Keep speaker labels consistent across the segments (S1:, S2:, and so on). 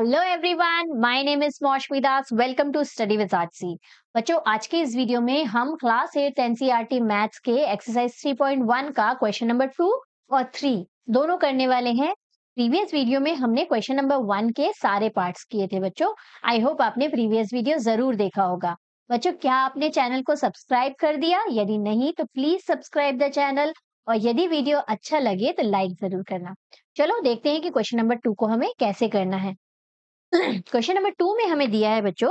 S1: Hello everyone, my name is Moushumi Das. Welcome to study with RC. बच्चों, आज के इस वीडियो में हम क्लास 8 एनसीईआरटी मैथ्स के एक्सरसाइज 3.1 का क्वेश्चन नंबर 2 और 3 दोनों करने वाले हैं। प्रीवियस वीडियो में हमने क्वेश्चन नंबर 1 के सारे पार्ट्स किए थे। बच्चों, आई होप आपने प्रीवियस वीडियो जरूर देखा होगा। बच्चों, क्या आपने चैनल को सब्सक्राइब कर दिया? यदि नहीं तो प्लीज सब्सक्राइब द चैनल, और यदि वीडियो अच्छा लगे तो लाइक जरूर करना। चलो देखते हैं कि क्वेश्चन नंबर 2 को हमें कैसे करना है। क्वेश्चन नंबर 2 में हमें दिया है बच्चों,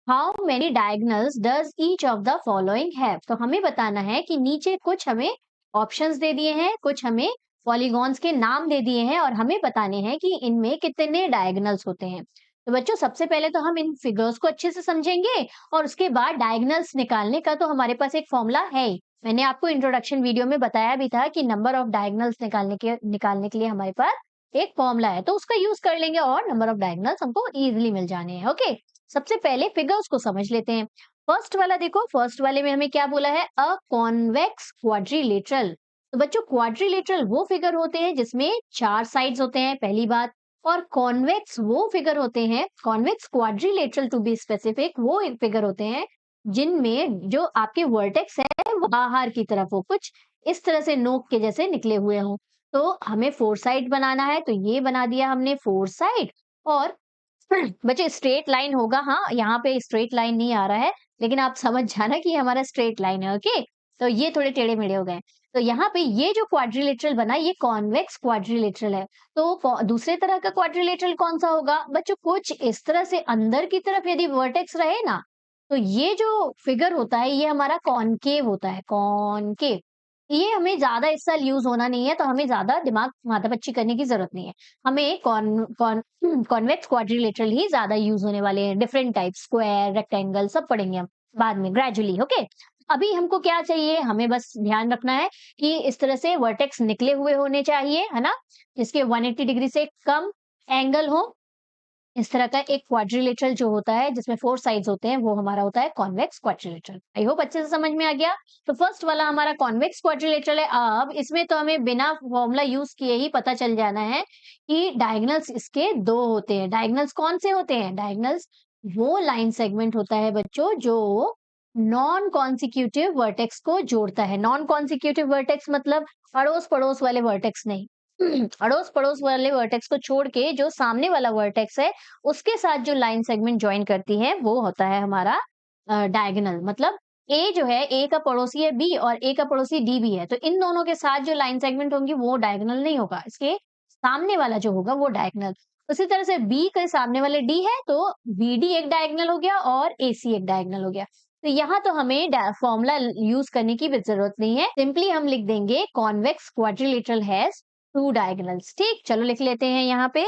S1: how many diagonals does each of the following have. तो हमें बताना है कि नीचे कुछ हमें ऑप्शंस दे दिए हैं, कुछ हमें पॉलीगॉन्स के नाम दे दिए हैं, और हमें बताने हैं कि इनमें कितने डायगोनल्स होते हैं। तो बच्चों, सबसे पहले तो हम इन फिगर्स को अच्छे से समझेंगे, और उसके बाद डायगोनल्स निकालने का तो हमारे पास एक फॉर्मूला है ही। मैंने आपको इंट्रोडक्शन वीडियो में बताया भी था कि नंबर ऑफ डायगोनल्स निकालने के लिए हमारे पास एक फॉर्मूला है, तो उसका यूज कर लेंगे और नंबर ऑफ डायगोनल्स हमको इजीली मिल जाने हैं। ओके, सबसे पहले फिगर्स को समझ लेते हैं। फर्स्ट वाला देखो, फर्स्ट वाले में हमें क्या बोला है? अ कॉन्वेक्स क्वाड्रिलेटरल। तो बच्चों, क्वाड्रिलेटरल वो फिगर होते हैं जिसमें 4 साइड्स होते हैं, पहली बात। और कॉन्वेक्स वो फिगर होते हैं, convex quadrilateral to be specific, वो एक फिगर होते हैं जिनमें जो आपके वर्टेक्स है वो बाहर की तरफ हो, कुछ इस तरह से नोक के जैसे निकले हुए हों। तो हमें फोर साइड बनाना है, तो ये बना दिया हमने फोर साइड। और बच्चे, स्ट्रेट लाइन होगा। हाँ, यहाँ पे स्ट्रेट लाइन नहीं आ रहा है, लेकिन आप समझ जाना कि हमारा स्ट्रेट लाइन है। ओके, तो ये थोड़े टेढ़े मेढ़े हो गए। तो यहाँ पे ये जो क्वाड्रिलेटरल बना, ये कॉन्वेक्स क्वाड्रिलेटरल है। तो दूसरे तरह का क्वाड्रिलेटरल कौन सा होगा बच्चों? कुछ इस तरह से अंदर की तरफ यदि वर्टेक्स रहे ना, तो ये जो फिगर होता है ये हमारा कॉनकेव होता है, कॉनकेव। ये हमें ज्यादा इस साल यूज होना नहीं है, तो हमें ज्यादा दिमाग माथापच्ची करने की जरूरत नहीं है। हमें कॉन्वेक्स क्वाड्रिलेटरल ही ज्यादा यूज होने वाले हैं। डिफरेंट टाइप, स्क्वायर, रेक्टेंगल, सब पढ़ेंगे हम बाद में ग्रेजुअली। ओके, अभी हमको क्या चाहिए? हमें बस ध्यान रखना है कि इस तरह से वर्टेक्स निकले हुए होने चाहिए, है ना, जिसके 180 डिग्री से कम एंगल हो। इस तरह का एक क्वाड्रिलेटरल जो होता है जिसमें 4 साइड्स होते हैं, वो हमारा होता है कॉन्वेक्स क्वाड्रिलेटरल। आई होप अच्छे से समझ में आ गया। तो फर्स्ट वाला हमारा कॉन्वेक्स क्वाड्रिलेटरल है। अब इसमें तो हमें बिना फॉर्मूला यूज किए ही पता चल जाना है कि डायगोनल्स इसके 2 होते हैं। डायगोनल्स कौन से होते हैं? डायगोनल्स वो लाइन सेगमेंट होता है बच्चों जो नॉन कॉन्सिक्यूटिव वर्टेक्स को जोड़ता है। नॉन कॉन्सिक्यूटिव वर्टेक्स मतलब अड़ोस पड़ोस वाले वर्टेक्स नहीं। अड़ोस पड़ोस वाले वर्टेक्स को छोड़ के जो सामने वाला वर्टेक्स है उसके साथ जो लाइन सेगमेंट ज्वाइन करती है वो होता है हमारा डायगोनल। मतलब ए जो है, ए का पड़ोसी है बी, और ए का पड़ोसी डी भी है, तो इन दोनों के साथ जो लाइन सेगमेंट होंगी वो डायगोनल नहीं होगा, इसके सामने वाला जो होगा वो डायगोनल। उसी तरह से बी के सामने वाले डी है, तो बी डी एक डायगोनल हो गया और ए सी एक डायगोनल हो गया। तो यहाँ तो हमें फॉर्मूला यूज करने की भी जरूरत नहीं है, सिंपली हम लिख देंगे कॉन्वेक्स क्वाड्रिलेटरल हैज 2 डायगोनल्स। ठीक, चलो लिख लेते हैं यहाँ पे।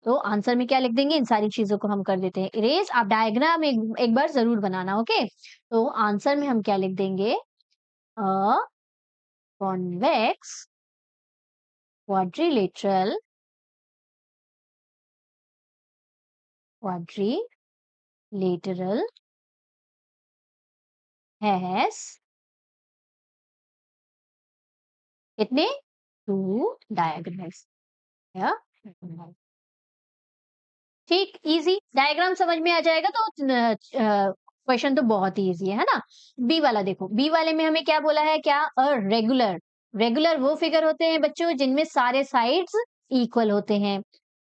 S1: तो आंसर में क्या लिख देंगे? इन सारी चीजों को हम कर देते हैं इरेज। आप डायग्राम एक बार जरूर बनाना। ओके, तो आंसर में हम क्या लिख देंगे? अ कॉन्वेक्स क्वाड्रिलेटरल क्वाड्रिलेटरल हैज कितने? 2 डायगोनल्स। या ठीक, इजी। डायग्राम समझ में आ जाएगा तो क्वेश्चन तो बहुत ही इजी है ना। बी वाला देखो, बी वाले में हमें क्या बोला है? क्या? अ रेगुलर। रेगुलर वो फिगर होते हैं बच्चों जिनमें सारे साइड्स इक्वल होते हैं।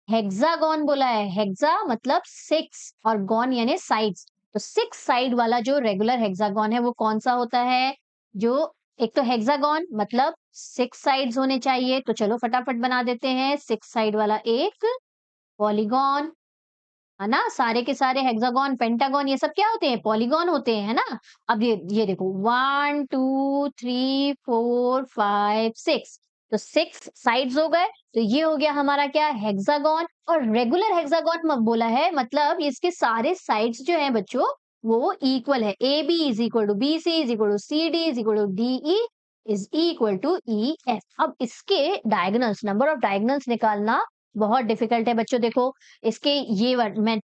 S1: हेक्सागोन बोला है, हेक्सा मतलब 6 और गॉन यानी साइड्स। तो 6 साइड वाला जो रेगुलर हेक्सागोन है वो कौन सा होता है? जो एक तो हेक्सागोन मतलब 6 साइड्स होने चाहिए, तो चलो फटाफट बना देते हैं। 6 साइड वाला एक पॉलीगॉन, है ना। सारे के सारे हेक्सागोन, पेंटागन, ये सब क्या होते हैं? पॉलीगॉन होते हैं, है ना। अब ये देखो, 1 2 3 4 5 6, तो 6 साइड्स हो गए। तो ये हो गया हमारा क्या? हेक्सागोन। और रेगुलर हेक्सागोन बोला है मतलब इसके सारे साइड्स जो हैं बच्चों वो इक्वल है। A B is equal to B C is equal to C D is equal to D E is equal to E F. अब इसके डायगोनल्स, नंबर ऑफ डायगोनल्स निकालना बहुत डिफिकल्ट है बच्चों। देखो, इसके ये मैं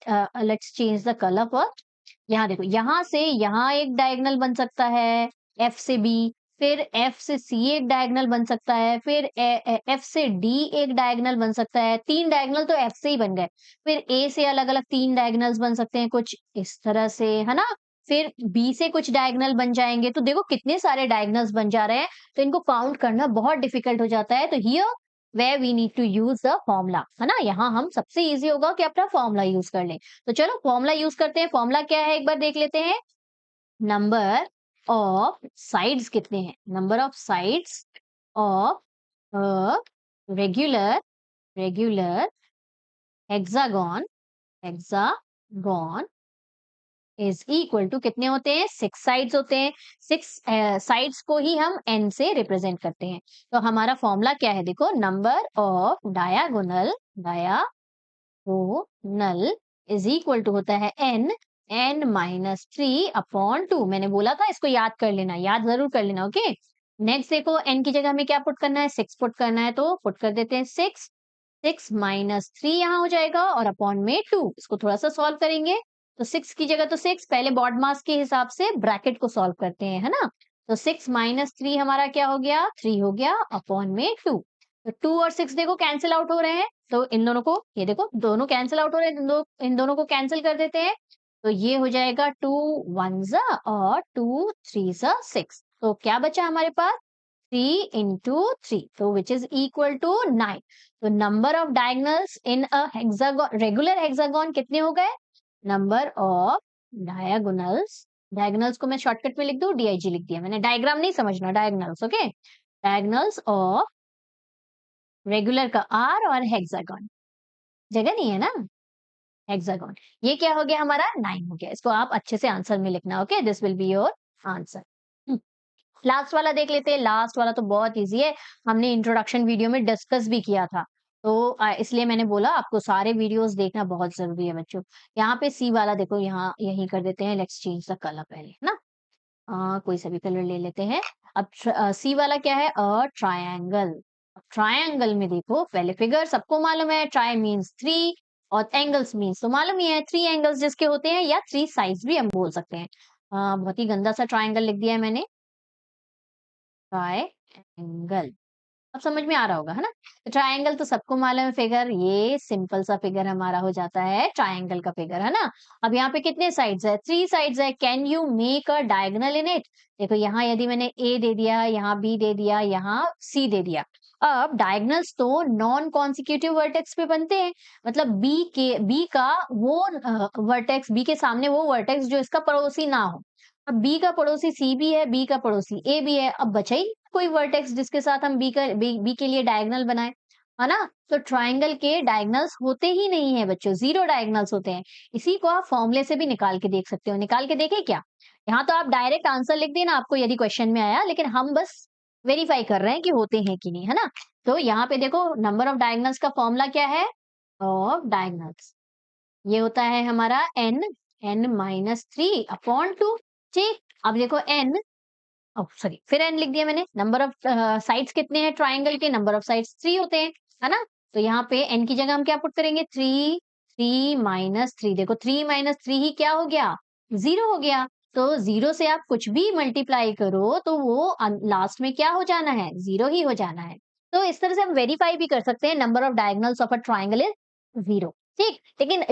S1: let's change the colour first. यहाँ देखो, यहाँ से यहाँ एक डायगोनल बन सकता है, एफ से बी, फिर एफ से सी एक डायगोनल बन सकता है, फिर एफ से डी एक डायगोनल बन सकता है, 3 डायगोनल तो एफ से ही बन गए। फिर ए से अलग-अलग 3 डायगोनल्स बन सकते हैं कुछ इस तरह से, है ना? फिर बी से कुछ डायगोनल बन जाएँगे, तो देखो कितने सारे डायगोनल्स बन जा रहे हैं, तो इनको काउंट करना बहुत डिफिकल्ट हो जाता है। तो here where we need to use the formula, है ना? यहाँ हम सबसे ईज़ी होगा कि अपना फॉर्मूला यूज़ कर लें। तो चलो फॉर्मूला यूज़ करते हैं। फॉर्मूला क्या है एक बार देख लेते हैं। नंबर ऑफ साइड्स कितने हैं? Number of sides of a regular regular hexagon hexagon is equal to कितने होते हैं? 6 साइड्स होते हैं। 6 साइड्स को ही हम n से रिप्रेजेंट करते हैं। तो हमारा फॉर्मूला क्या है? देखो, number of diagonal is equal to होता है n-3/2। मैंने बोला था इसको याद कर लेना, याद जरूर कर लेना। ओके, नेक्स्ट देखो, n की जगह हमें क्या पुट करना है? 6 पुट करना है, तो पुट कर देते हैं 6। 6-3 यहाँ हो जाएगा और अपॉन में 2। इसको थोड़ा सा सॉल्व करेंगे, तो 6 की जगह तो 6, पहले बॉड मास के हिसाब से ब्रैकेट को सॉल्व करते हैं, है ना? तो 6-3 हमारा क्या हो गया? 3 हो गया अपॉन में 2। तो 2 और 6 देखो कैंसिल आउट हो रहे हैं, तो इन दोनों को, ये देखो दोनों कैंसिल आउट हो रहे हैं, इन दोनों को कैंसिल कर देते हैं। तो ये हो जाएगा 2 1 और 2 3 6। तो क्या बचा हमारे पास? 3 into 3, so which is equal to 9. तो number of diagonals in a hexagon, regular hexagon कितने हो गए? Number of diagonals को मैं शॉर्टकट में लिख दूं, DIG लिख दिया मैंने, डायग्राम नहीं समझना, diagonals. Okay, diagonals of regular का R और हेक्सागन, जगह नहीं है ना, हेक्सागन, ये क्या हो गया हमारा? 9 हो गया। इसको आप अच्छे से आंसर में लिखना। Okay, this will be your answer. Last वाला देख लेते हैं। लास्ट वाला तो बहुत इजी है, हमने इंट्रोडक्शन वीडियो में डिस्कस भी किया था, तो इसलिए मैंने बोला आपको सारे वीडियोस देखना बहुत जरूरी है बच्चों। यहाँ पे सी वाला देखो, यहाँ यही कर देते हैं, लेट्स चेंज द कलर पहले, है ना? कोई सा भी कलर ले लेते हैं। अब सी वाला क्या है? A triangle. ट्रायंगल में देखो, पहले फिगर सबको मालूम है, ट्राई मीन्स 3 और एंगल्स मीन्स तो मालूम ही है, 3 एंगल्स जिसके होते हैं, या 3 साइड्स भी हम बोल सकते हैं। बहुत ही गंदा सा ट्रायंगल लिख दिया है मैंने, ट्रायंगल। अब समझ में आ रहा होगा, है ना? तो ट्रायंगल तो सबको मालूम है फिगर, ये सिंपल सा फिगर हमारा हो जाता है ट्रायंगल का फिगर, है ना? अब यहाँ पे कितने साइड्स है? 3 साइड्स है। Can you make a diagonal in it? देखो, यहाँ यदि मैंने ए दे दिया, यहाँ बी दे दिया, यहाँ सी दे दिया, अब डायगोनल्स तो नॉन कॉन्सिक्यूटिव वर्टेक्स पे बनते हैं, मतलब बी का वो वर्टेक्स, बी के सामने वो वर्टेक्स जो इसका पड़ोसी ना हो। अब बी का पड़ोसी सी भी है, बी का पड़ोसी ए भी है, अब बचा ही कोई वर्टेक्स जिसके साथ हम बी के लिए डायगोनल बनाए, है ना? तो ट्रायंगल के डायगोनल्स होते ही नहीं है बच्चों, 0 डायगोनल्स होते हैं। इसी को आप फॉर्मूले से भी निकाल के देख सकते हो। निकाल के देखें क्या? यहाँ तो आप डायरेक्ट आंसर लिख देना आपको यदि क्वेश्चन में आया, लेकिन हम बस वेरीफाई कर रहे हैं कि होते हैं कि नहीं, है ना? तो यहाँ पे देखो, नंबर ऑफ डायगोनल्स का फॉर्मूला क्या है? ऑफ डायगोनल्स, ये होता है हमारा n-3 अपॉन 2। ठीक, अब देखो n, सॉरी, फिर n लिख दिया मैंने। नंबर ऑफ साइड्स कितने हैं ट्राइंगल के? नंबर ऑफ साइड्स 3 होते हैं, है ना? तो यहाँ पे n की जगह हम क्या पुट करेंगे? 3। 3-3, देखो 3-3 ही क्या हो गया? 0 हो गया। तो 0 से आप कुछ भी मल्टीप्लाई करो तो वो लास्ट में क्या हो जाना है? 0 ही हो जाना है। तो इस तरह से हम वेरीफाई भी कर सकते हैं, number of diagonals of a triangle is 0। ठीक, लेकिन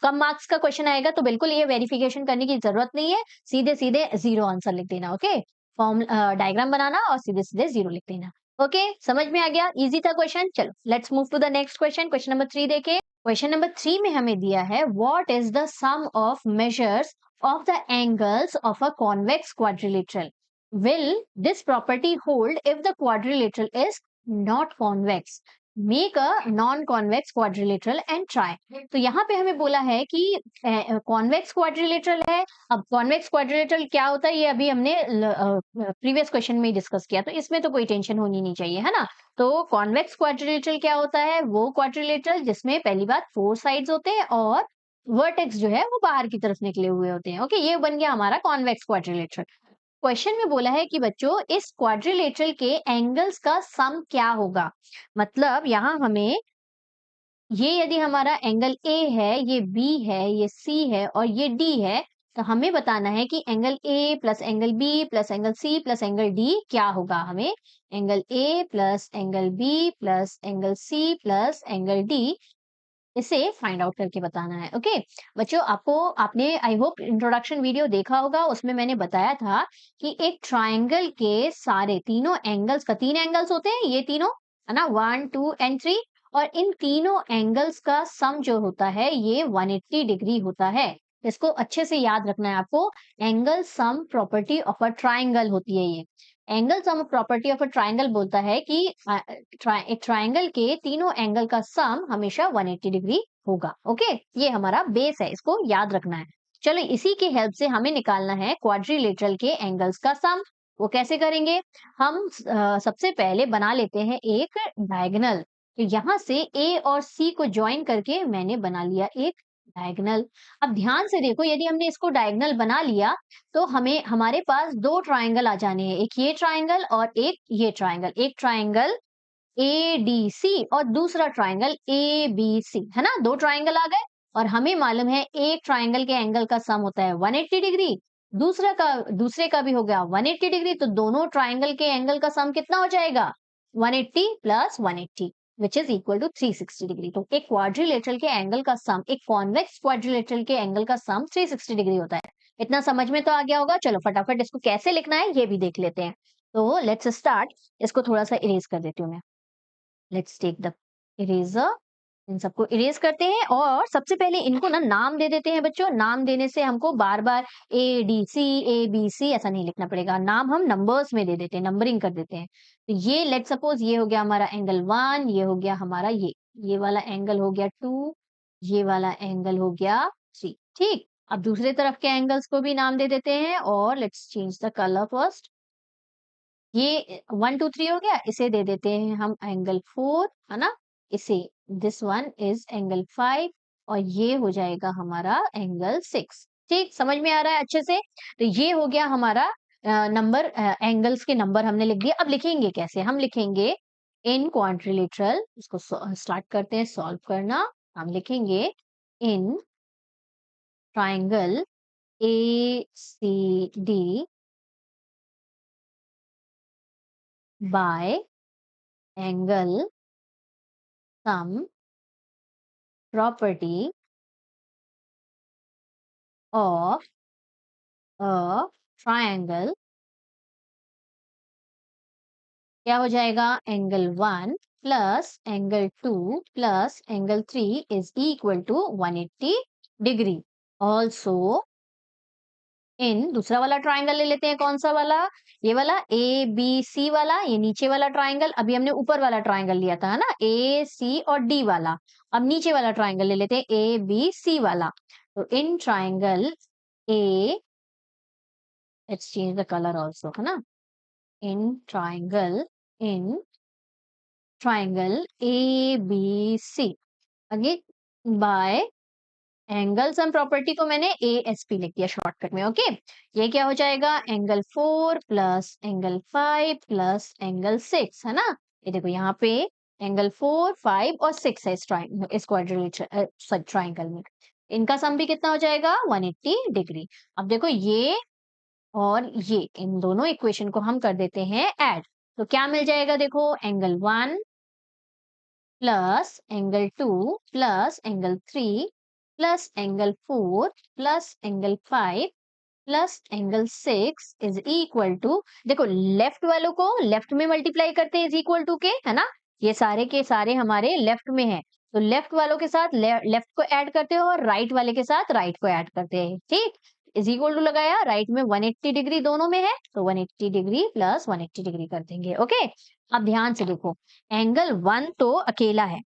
S1: कम मार्क्स का क्वेश्चन आएगा तो बिल्कुल ये वेरिफिकेशन करने की जरूरत नहीं है, सीधे सीधे 0 आंसर लिख देना। ओके, फॉर्म डायग्राम बनाना और सीधे सीधे 0 लिख देना। ओके, समझ में आ गया? इजी था क्वेश्चन। चलो let's move to the next question. Question number 3 देखें। क्वेश्चन नंबर 3 में हमें दिया है, what is the sum of measures of the angles of a convex quadrilateral? Will this property hold if the quadrilateral is not convex? Make a non-convex quadrilateral and try. तो यहाँ पे हमें बोला है कि कॉन्वेक्स क्वाड्रिलेटरल है। अब convex quadrilateral क्या होता है, ये अभी हमने प्रीवियस क्वेश्चन में डिस्कस किया, तो इसमें तो कोई टेंशन होनी नहीं चाहिए, है ना? तो कॉन्वेक्स क्वाड्रिलेटरल क्या होता है? वो क्वाड्रिलेटरल जिसमें पहली बात 4 साइड्स होते हैं और वर्टेक्स जो है वो बाहर की तरफ निकले हुए होते हैं। ओके, ये बन गया हमारा कॉन्वेक्स क्वाड्रिलेटरल। क्वेश्चन में बोला है कि बच्चों, इस क्वाड्रिलेटरल के एंगल्स का सम क्या होगा? मतलब यहाँ हमें, ये यदि हमारा एंगल ए है, ये बी है, ये सी है और ये डी है, तो हमें बताना है कि angle A plus angle B plus angle C plus angle D क्या होगा। हमें angle A plus angle B plus angle C plus angle D इसे फाइंड आउट करके बताना है। ओके बच्चों, आपने आई होप इंट्रोडक्शन वीडियो देखा होगा, उसमें मैंने बताया था कि एक ट्राइंगल के सारे तीनों एंगल्स का, तीन एंगल्स होते हैं ये तीनों, है ना, 1 2 एंड 3, और इन तीनों एंगल्स का सम जो होता है ये 180 डिग्री होता है। इसको अच्छे से याद रखना है आपको। Angle sum property of a triangle होती है ये। Angle sum property of a triangle बोलता है कि एक ट्राइंगल के तीनों एंगल का सम हमेशा 180 डिग्री होगा। ओके, ये हमारा बेस है, इसको याद रखना है। चलो इसी की हेल्प से हमें निकालना है क्वाड्रिलेटरल के एंगल्स का सम। वो कैसे करेंगे? हम सबसे पहले बना लेते हैं एक डायगोनल। तो यहाँ से ए और सी को ज्वाइन करके मैंने बना लिया एक डायगोनल। अब ध्यान से देखो, यदि हमने इसको डायगोनल बना लिया तो हमें हमारे पास दो ट्राइंगल आ जाने हैं, एक ये ट्राइंगल और एक ये ट्राइंगल। एक ट्राइंगल ए डी सी और दूसरा ट्राइंगल ए बी सी, है ना, दो ट्राइंगल आ गए। और हमें मालूम है एक ट्राइंगल के एंगल का सम होता है 180 डिग्री, दूसरे का भी हो गया 180 डिग्री, तो दोनों ट्राइंगल के एंगल का सम कितना हो जाएगा? 180 plus 180 which is equal to 360 degree. तो एक क्वाड्रिलेटरल के एंगल का सम, एक कॉन्वेक्स क्वाड्रिलेटरल के एंगल का सम 360 डिग्री होता है। इतना समझ में तो आ गया होगा। चलो फटाफट इसको कैसे लिखना है ये भी देख लेते हैं। तो लेट्स स्टार्ट। इसको थोड़ा सा इरेज कर देती हूँ मैं। Let's take the eraser. इन सबको इरेज करते हैं और सबसे पहले इनको ना नाम दे देते हैं बच्चों। नाम देने से हमको बार बार A D C A B C ऐसा नहीं लिखना पड़ेगा, नाम हम नंबर्स में दे देते हैं, नंबरिंग कर देते हैं। तो ये लेट सपोज ये हो गया हमारा एंगल 1, ये हो गया हमारा ये वाला एंगल हो गया 2, ये वाला एंगल हो गया 3। ठीक, अब दूसरे तरफ के एंगल्स को भी नाम दे देते हैं और let's change the colour first. ये 1 2 3 हो गया, इसे दे देते हैं हम एंगल 4, है ना, इसे दिस वन इज एंगल 5 और ये हो जाएगा हमारा एंगल 6। ठीक, समझ में आ रहा है अच्छे से? तो ये हो गया हमारा नंबर, एंगल्स के नंबर हमने लिख दिए। अब लिखेंगे कैसे? हम लिखेंगे इन क्वाड्रिलेटरल, इसको स्टार्ट करते हैं सॉल्व करना। हम लिखेंगे in triangle A C D by angle sum property of a triangle, क्या हो जाएगा? Angle 1 plus angle 2 plus angle 3 is equal to 180 degree. Also in दूसरा वाला ट्राइंगल ले लेते हैं, कौन सा वाला? ये वाला ए बी सी वाला, ये नीचे वाला ट्राइंगल। अभी हमने ऊपर वाला ट्राइंगल लिया था, है ना, ए सी और डी वाला। अब नीचे वाला ट्राइंगल ले लेते हैं, ए बी सी वाला। तो इन triangle A, let's change the color also, है ना, in triangle A B C again by angle sum property को मैंने ASP लिख दिया शॉर्टकट में। ओके, ये क्या हो जाएगा? Angle 4 plus angle 5 plus angle 6, है ना। ये देखो यहाँ पे एंगल 4 5 और 6 है इस क्वाड्रिलेटरल ट्राइंगल में। इनका सम भी कितना हो जाएगा? 180 डिग्री। अब देखो ये और ये, इन दोनों इक्वेशन को हम कर देते हैं ऐड। तो क्या मिल जाएगा? देखो angle 1 plus angle 2 plus angle 3 plus angle 4 plus angle 5 plus angle 6 is equal to, देखो लेफ्ट वालों को लेफ्ट में मल्टीप्लाई करते हैं इज इक्वल टू के, है ना, ये सारे के सारे हमारे लेफ्ट में है, तो लेफ्ट वालों के साथ लेफ्ट को ऐड करते हो और राइट वाले के साथ राइट को ऐड करते हैं। ठीक, इज इक्वल टू लगाया, राइट में 180 डिग्री दोनों में है, तो 180 डिग्री प्लस 180 डिग्री कर देंगे। ओके, अब ध्यान से देखो, एंगल 1 तो अकेला है,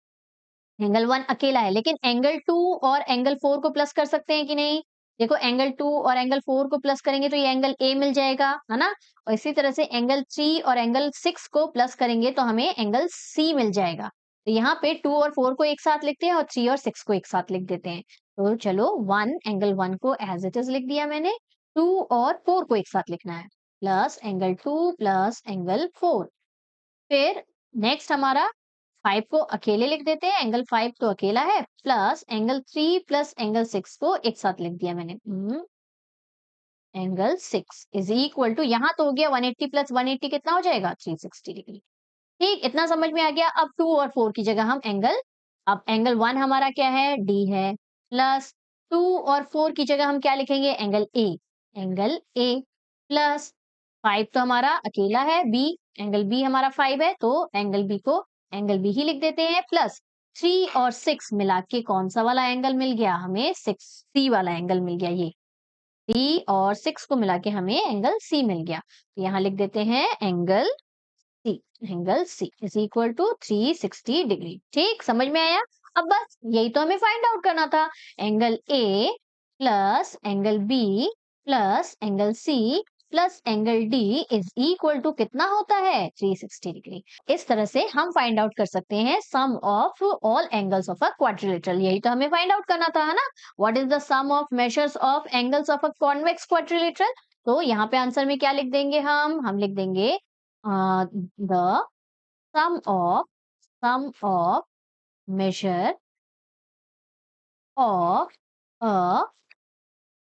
S1: एंगल 1 अकेला है, लेकिन एंगल 2 और एंगल 4 को प्लस कर सकते हैं कि नहीं? देखो एंगल 2 और एंगल 4 को प्लस करेंगे तो ये एंगल ए मिल जाएगा, है ना। और इसी तरह से एंगल 3 और एंगल 6 को प्लस करेंगे तो हमें एंगल सी मिल जाएगा। तो यहाँ पे 2 और 4 को एक साथ लिखते हैं और 3 और 6 को एक साथ लिख देते हैं। तो चलो एंगल 1 को एज इट इज लिख दिया मैंने, 2 और 4 को एक साथ लिखना है, प्लस एंगल 2 प्लस एंगल 4। फिर नेक्स्ट हमारा 5 को अकेले लिख देते हैं, एंगल 5 तो अकेला है, प्लस एंगल 3 प्लस एंगल 6 को एक साथ लिख दिया मैंने। एंगल 6 इज इक्वल टू, यहाँ तो हो गया 180 प्लस 180 कितना हो जाएगा 360 डिग्री। ठीक, इतना समझ में आ गया। अब 2 और 4 की जगह हम एंगल, अब एंगल 1 हमारा क्या है, डी है, प्लस 2 और 4 की जगह हम क्या लिखेंगे, angle A, angle A, plus 5 तो हमारा अकेला है, बी, एंगल बी हमारा 5 है, तो एंगल बी को एंगल बी ही लिख देते हैं, प्लस 3 और 6 मिला के कौन सा वाला एंगल मिल गया हमें, 6 सी वाला एंगल मिल गया। ये 3 और 6 को मिला के हमें एंगल सी मिल गया, तो यहाँ लिख देते हैं angle C, angle C is equal to 360 degree. ठीक, समझ में आया। अब बस यही तो हमें फाइंड आउट करना था, angle A plus angle B plus angle C plus angle D is equal to कितना होता है 360 डिग्री। इस तरह से हम फाइंड आउट कर सकते हैं sum of all angles of a quadrilateral. यही तो हमें फाइंड आउट करना था, है ना। What is the sum of measures of angles of a convex quadrilateral. तो यहाँ पे आंसर में क्या लिख देंगे, हम लिख देंगे the sum of measure of a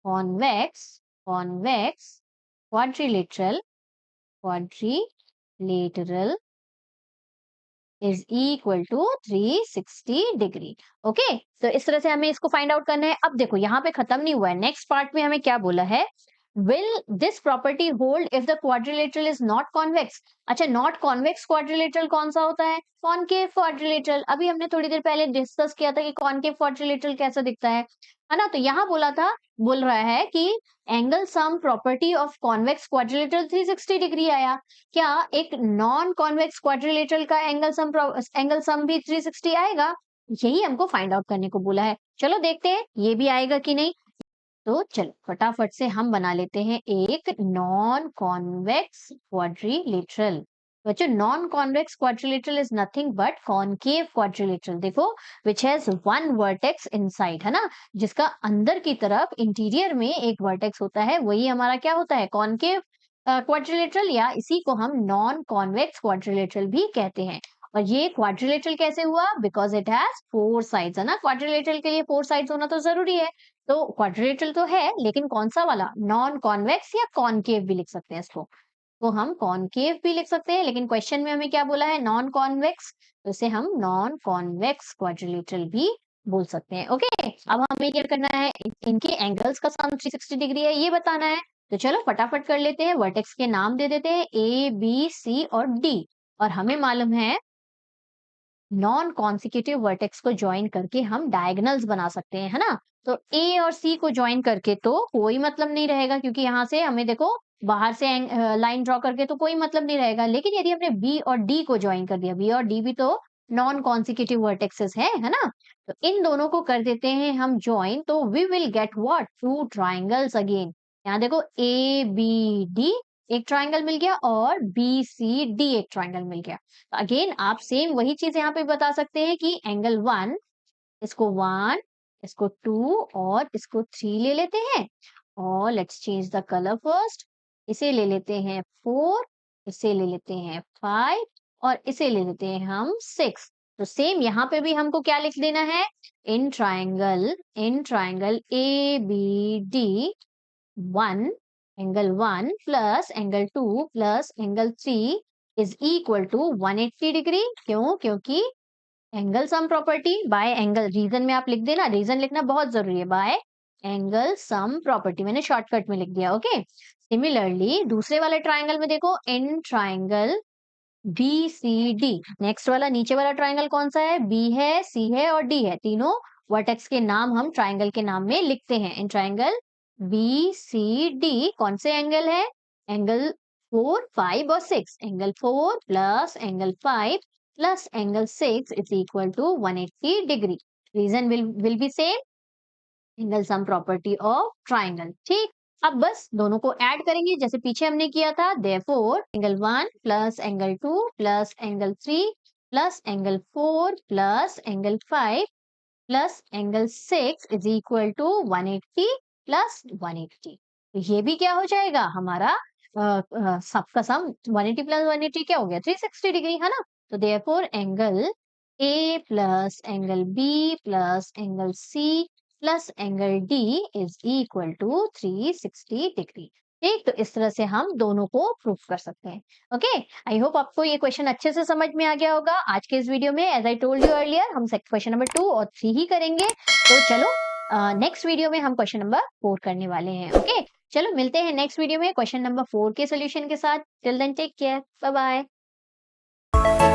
S1: convex quadrilateral is equal to 360 degree. Okay, तो इस तरह से हमें इसको फाइंड आउट करना है। अब देखो यहाँ पे खत्म नहीं हुआ है, नेक्स्ट पार्ट में हमें क्या बोला है, will this property hold if the quadrilateral is not convex. अच्छा, नॉट कॉन्वेक्स क्वाड्रिलेटरल कौन सा होता है, कॉनकेव क्वाड्रिलेटरल। अभी हमने थोड़ी देर पहले डिस्कस किया था कि कॉनकेव क्वाड्रिलेटरल कैसा दिखता है ना। तो यहाँ बोला था, बोल रहा है कि angle sum property of convex quadrilateral 360 degree आया। क्या एक नॉन कॉन्वेक्स क्वाड्रिलेटरल का एंगल सम भी 360 आएगा? यही हमको फाइंड आउट करने को बोला है। चलो देखते हैं ये भी आएगा कि नहीं। तो चलो फटाफट से हम बना लेते हैं एक नॉन कॉन्वेक्स क्वाड्रिलेटरल। बच्चों, non convex quadrilateral is nothing but concave quadrilateral. देखो, which has one vertex inside, है ना, जिसका अंदर की तरफ इंटीरियर में एक वर्टेक्स होता है, वही हमारा क्या होता है, कॉनकेव क्वाड्रिलेटरल, या इसी को हम नॉन कॉन्वेक्स क्वाड्रिलेटरल भी कहते हैं। और ये क्वाड्रिलेटरल कैसे हुआ, बिकॉज इट हैज 4 साइड्स, है ना। क्वाड्रिलेटरल के लिए 4 साइड्स होना तो जरूरी है। तो क्वाड्रिलेटरल तो है, लेकिन कौन सा वाला, नॉन कॉन्वेक्स या कॉनकेव भी लिख सकते हैं इसको। तो हम कॉनकेव भी लिख सकते हैं, लेकिन क्वेश्चन में हमें क्या बोला है, नॉन कॉन्वेक्स, तो इसे हम नॉन कॉन्वेक्स क्वाड्रिलेटरल भी बोल सकते हैं। ओके, अब हमें क्या करना है, इनके एंगल्स का सम 360 डिग्री है ये बताना है। तो चलो फटाफट कर लेते हैं, वर्टेक्स के नाम दे देते हैं ए बी सी और डी। और हमें मालूम है नॉन कॉन्सिक्यूटिव वर्टेक्स को ज्वाइन करके हम डायगोनल्स बना सकते हैं, है ना। तो ए और सी को ज्वाइन करके तो कोई मतलब नहीं रहेगा, क्योंकि यहाँ से हमें देखो बाहर से लाइन ड्रॉ करके तो कोई मतलब नहीं रहेगा। लेकिन यदि हमने बी और डी को ज्वाइन कर दिया, बी और डी भी तो नॉन कॉन्सिक्यूटिव वर्टेक्सेस है ना। तो इन दोनों को कर देते हैं हम ज्वाइन, तो we will get what, 2 triangles again. यहाँ देखो ए बी डी एक ट्राइंगल मिल गया, और बी सी डी एक ट्राइंगल मिल गया। अगेन आप सेम वही चीज यहाँ पे बता सकते हैं कि एंगल 1, इसको 1, इसको 2 और इसको 3 ले लेते हैं। और let's change the colour first, इसे ले लेते हैं 4, इसे ले लेते हैं 5 और इसे ले लेते हैं हम 6। तो सेम यहाँ पे भी हमको क्या लिख देना है, in triangle A B D 1, angle 1 plus angle 2 plus angle 3 is equal to 180 degree. क्यों, क्योंकि angle sum property by angle, reason में आप लिख देना, रीजन लिखना बहुत जरूरी है, बाय एंगल सम प्रॉपर्टी मैंने शॉर्टकट में लिख दिया। ओके, सिमिलरली दूसरे वाले ट्राइंगल में देखो, in triangle B C D, next वाला नीचे वाला ट्राइंगल कौन सा है, बी है, सी है और डी है। तीनों वर्टेक्स के नाम हम ट्राइंगल के नाम में लिखते हैं। In triangle B C D कौन से एंगल है, एंगल 4, 5 और 6। Angle 4 plus angle 5 plus angle 6 is equal to 180 degree. Reason will be same, angle sum property of triangle. ठीक, अब बस दोनों को ऐड करेंगे जैसे पीछे हमने किया था। Therefore angle 1 plus angle 2 plus angle 3 plus angle 4 plus angle 5 plus angle 6 is equal to 180 plus 180। तो ये भी क्या हो जाएगा हमारा सबका सम, 180 प्लस 180 क्या हो गया 360 डिग्री, है ना। तो therefore angle A plus angle B plus angle C plus angle D is equal to 360 degree. ठीक, तो इस तरह से हम दोनों को प्रूव कर सकते हैं। ओके, आई होप आपको ये क्वेश्चन अच्छे से समझ में आ गया होगा। आज के इस वीडियो में as I told you earlier हम क्वेश्चन नंबर 2 और 3 ही करेंगे। तो चलो नेक्स्ट वीडियो में हम क्वेश्चन नंबर 4 करने वाले हैं। ओके, चलो मिलते हैं नेक्स्ट वीडियो में क्वेश्चन नंबर 4 के सोल्यूशन के साथ। Till then take care, bye bye.